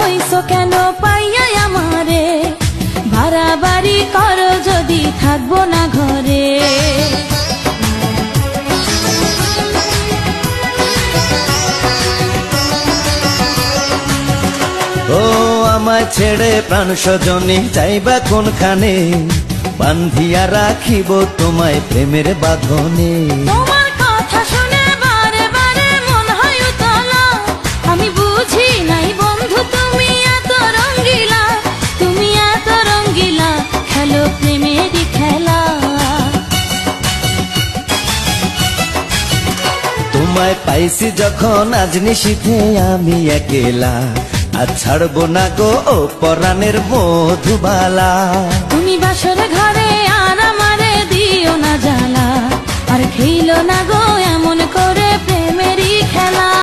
হইছো কেন পাইয়া আমারে, বাড়াবাড়ি করো যদি থাকবো না ঘরে। ও আমায় ছেড়ে প্রাণ স্বজনী যাইবা কোনখানে, বান্ধিয়া রাখিব তোমায় প্রেমের বাঁধনে। তোমার কথা শুনে বারে বারে মন হয় উতলা, আমি বুঝি নাই বন্ধু তুমি এত রঙ্গিলা, তুমি এত রঙ্গিলা, খেলো প্রেমেরই খেলা। তোমায় পাইছি যখন আজ নিশীথে আমি একেলা, আর ছাড়বো না গো ও পরাণের মধুবালা। তুমি বাসর ঘরে আর আমারে দিও না জ্বালা, আর খেইলো না গো এমন